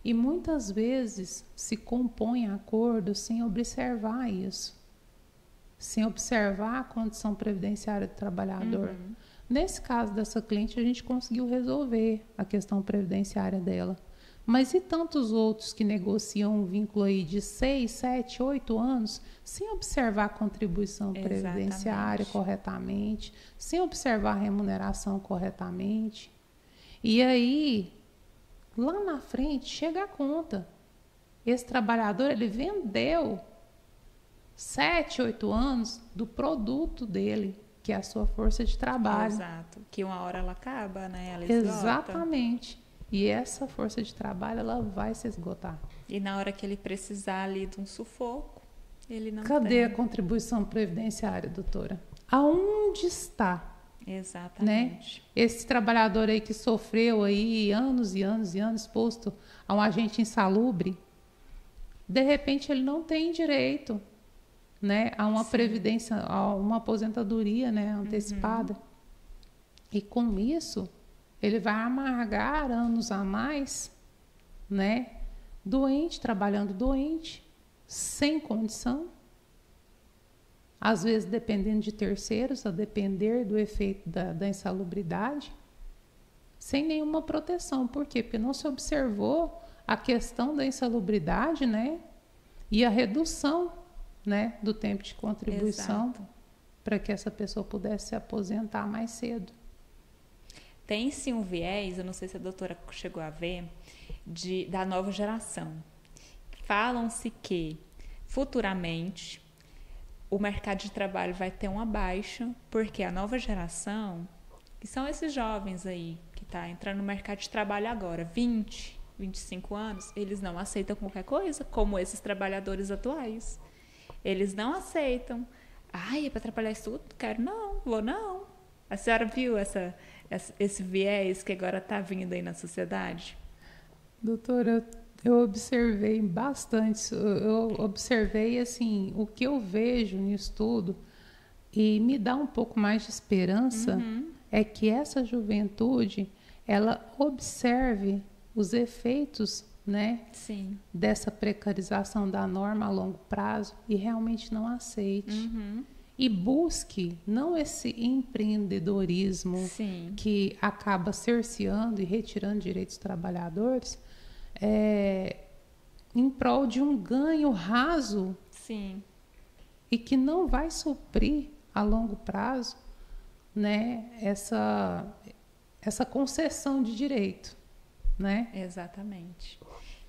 E muitas vezes se compõe acordo sem observar isso, sem observar a condição previdenciária do trabalhador. Nesse caso dessa cliente, a gente conseguiu resolver a questão previdenciária dela. Mas e tantos outros que negociam um vínculo aí de 6, 7, 8 anos, sem observar a contribuição previdenciária corretamente, sem observar a remuneração corretamente. E aí, lá na frente, chega a conta. Esse trabalhador, ele vendeu 7, 8 anos do produto dele, que é a sua força de trabalho. Exato. Que uma hora ela acaba, né? Ela Exatamente. E essa força de trabalho, ela vai se esgotar. E na hora que ele precisar ali de um sufoco, ele não Cadê tem. a contribuição previdenciária, doutora? Aonde está? Exatamente. Né? Esse trabalhador aí que sofreu aí anos e anos e anos exposto a um agente insalubre, de repente ele não tem direito, né, a uma previdência, a uma aposentadoria, né, antecipada. E com isso, ele vai amargar anos a mais, né, doente, trabalhando doente, sem condição, às vezes dependendo de terceiros, a depender do efeito da insalubridade, sem nenhuma proteção. Por quê? Porque não se observou a questão da insalubridade, né, e a redução, né, do tempo de contribuição para que essa pessoa pudesse se aposentar mais cedo. Tem sim um viés, eu não sei se a doutora chegou a ver, da nova geração. Falam-se que futuramente o mercado de trabalho vai ter uma baixa, porque a nova geração, que são esses jovens aí, que está entrando no mercado de trabalho agora, 20, 25 anos, eles não aceitam qualquer coisa, como esses trabalhadores atuais. Eles não aceitam. Ai, é para trabalhar isso tudo? Quero não, vou não. A senhora viu esse viés que agora está vindo aí na sociedade? Doutora, eu observei bastante. Eu observei, assim, o que eu vejo nisso tudo e me dá um pouco mais de esperança é que essa juventude, ela observe os efeitos, né, dessa precarização da norma a longo prazo e realmente não aceite. E busque não esse empreendedorismo que acaba cerceando e retirando direitos dos trabalhadores em prol de um ganho raso e que não vai suprir a longo prazo, né, essa concessão de direito, né? Exatamente.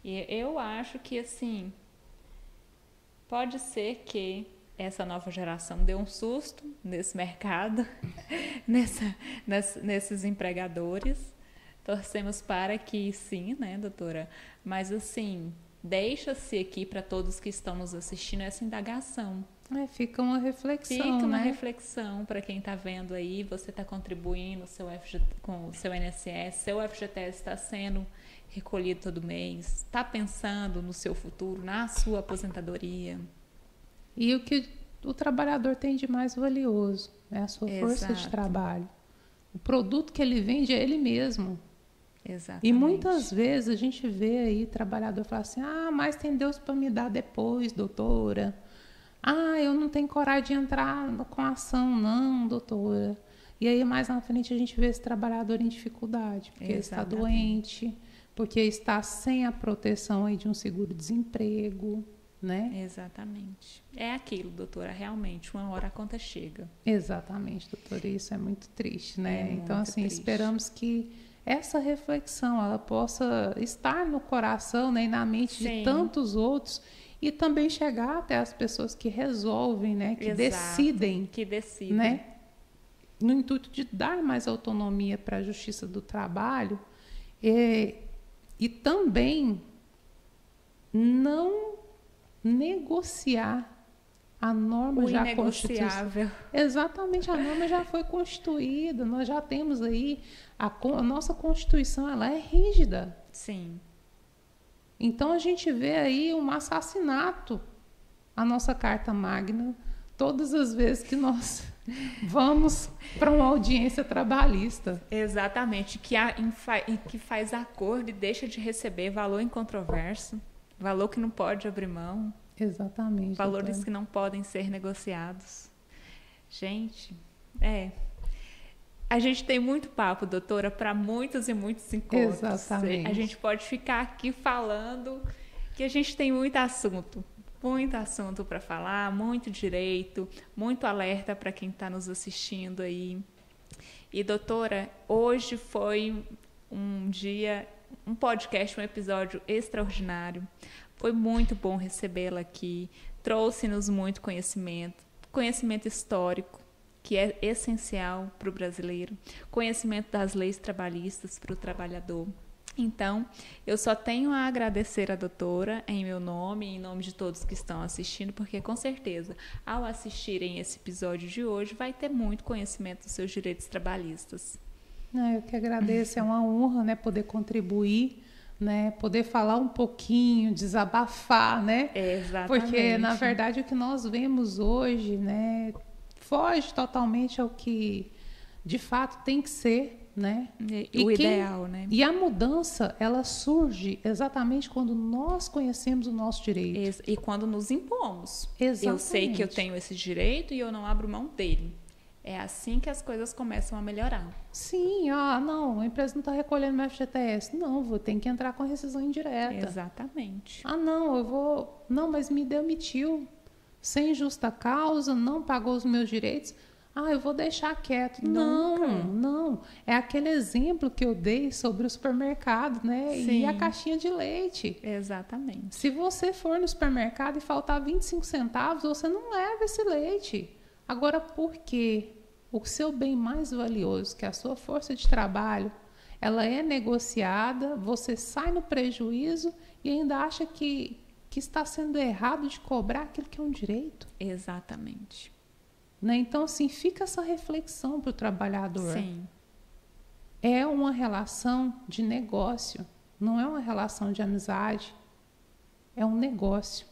E eu acho que, assim, pode ser que essa nova geração deu um susto nesse mercado, nesses empregadores. Torcemos para que sim, né, doutora? Mas, assim, deixa-se aqui para todos que estão nos assistindo essa indagação. Fica uma reflexão, Fica uma reflexão para quem está vendo aí, você está contribuindo com o seu INSS, seu FGTS está sendo recolhido todo mês, está pensando no seu futuro, na sua aposentadoria. E o que o trabalhador tem de mais valioso é a sua força de trabalho, O produto que ele vende é ele mesmo. Exatamente. E muitas vezes a gente vê aí trabalhador falar assim, mas tem Deus para me dar depois, doutora. Eu não tenho coragem de entrar com ação, não, doutora. E aí mais na frente a gente vê esse trabalhador em dificuldade, porque ele está doente, porque está sem a proteção aí de um seguro-desemprego, né? Exatamente. É aquilo, doutora, realmente, uma hora a conta chega. Exatamente, doutora, isso é muito triste, né? Então, assim, triste. esperamos que essa reflexão ela possa estar no coração, né, e na mente de tantos outros e também chegar até as pessoas que resolvem, né, que decidem, né, no intuito de dar mais autonomia para a Justiça do Trabalho e também não negociar a norma já constituída. Exatamente, a norma já foi constituída, nós já temos aí, a nossa Constituição ela é rígida. Sim. Então a gente vê aí um assassinato à nossa Carta Magna todas as vezes que nós vamos para uma audiência trabalhista. Exatamente, que faz acordo e deixa de receber valor incontroverso, valor que não pode abrir mão. Exatamente. Valores doutora. Que não podem ser negociados. Gente, a gente tem muito papo, doutora, para muitos e muitos encontros. Exatamente. A gente pode ficar aqui falando que a gente tem muito assunto para falar, muito direito, muito alerta para quem está nos assistindo aí. E, doutora, hoje foi um podcast, um episódio extraordinário. Foi muito bom recebê-la aqui. Trouxe-nos muito conhecimento histórico, que é essencial para o brasileiro, conhecimento das leis trabalhistas para o trabalhador. Então, eu só tenho a agradecer a doutora em meu nome e em nome de todos que estão assistindo, porque com certeza, ao assistirem esse episódio de hoje, vai ter muito conhecimento dos seus direitos trabalhistas. Eu que agradeço, é uma honra, né, poder contribuir, né, poder falar um pouquinho, desabafar, né? Exatamente. Porque, na verdade, o que nós vemos hoje, né, foge totalmente ao que, de fato, tem que ser, né? Ideal, né? E a mudança, ela surge exatamente quando nós conhecemos o nosso direito. E quando nos impomos. Exatamente. Eu sei que eu tenho esse direito e eu não abro mão dele. É assim que as coisas começam a melhorar. Sim, não, a empresa não está recolhendo meu FGTS. Não, tem que entrar com rescisão indireta. Exatamente. Não, mas me demitiu sem justa causa, não pagou os meus direitos. Eu vou deixar quieto. Não. É aquele exemplo que eu dei sobre o supermercado, né? Sim. E a caixinha de leite. Exatamente. Se você for no supermercado e faltar 25 centavos, você não leva esse leite. Agora, por quê? O seu bem mais valioso, que é a sua força de trabalho, ela é negociada, você sai no prejuízo e ainda acha que está sendo errado de cobrar aquilo que é um direito. Exatamente. Né? Então, assim, fica essa reflexão para o trabalhador. Sim. É uma relação de negócio, não é uma relação de amizade, é um negócio.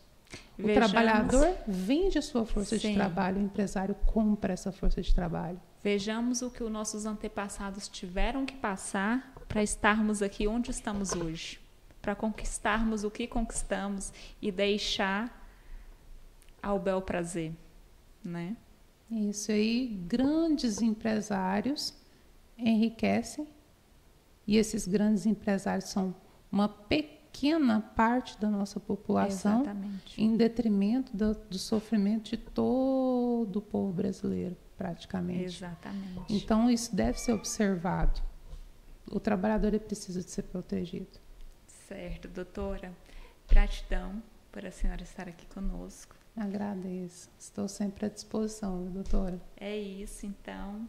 O trabalhador vende a sua força de trabalho, o empresário compra essa força de trabalho. Vejamos o que os nossos antepassados tiveram que passar para estarmos aqui onde estamos hoje, para conquistarmos o que conquistamos e deixar ao bel prazer, né? Isso aí, grandes empresários enriquecem e esses grandes empresários são uma pequena parte da nossa população. Exatamente. Em detrimento do sofrimento de todo o povo brasileiro, praticamente. Exatamente. Então, isso deve ser observado. O trabalhador ele precisa de ser protegido. Certo, doutora. Gratidão por a senhora estar aqui conosco. Agradeço. Estou sempre à disposição, doutora. É isso, então.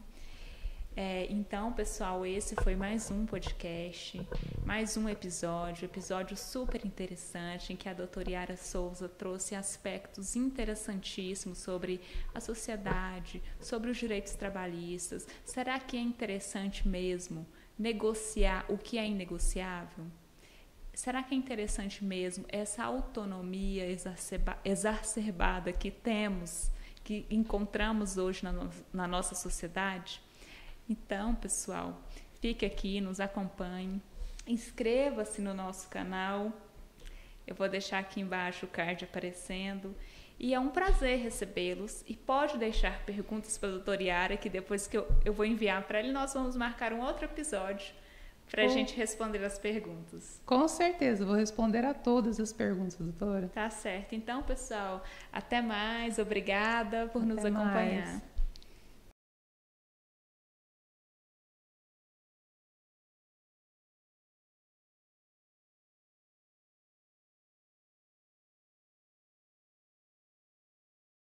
Então, pessoal, esse foi mais um podcast, mais um episódio super interessante, em que a doutora Yara Souza trouxe aspectos interessantíssimos sobre a sociedade, sobre os direitos trabalhistas. Será que é interessante mesmo negociar o que é inegociável? Será que é interessante mesmo essa autonomia exacerbada que temos, que encontramos hoje na nossa sociedade? Então, pessoal, fique aqui, nos acompanhe, inscreva-se no nosso canal. Eu vou deixar aqui embaixo o card aparecendo. E é um prazer recebê-los. E pode deixar perguntas para a doutora Yara, que depois que eu vou enviar para ele, nós vamos marcar um outro episódio para a gente responder as perguntas. Com certeza, vou responder a todas as perguntas, doutora. Tá certo. Então, pessoal, até mais. Obrigada por nos acompanhar.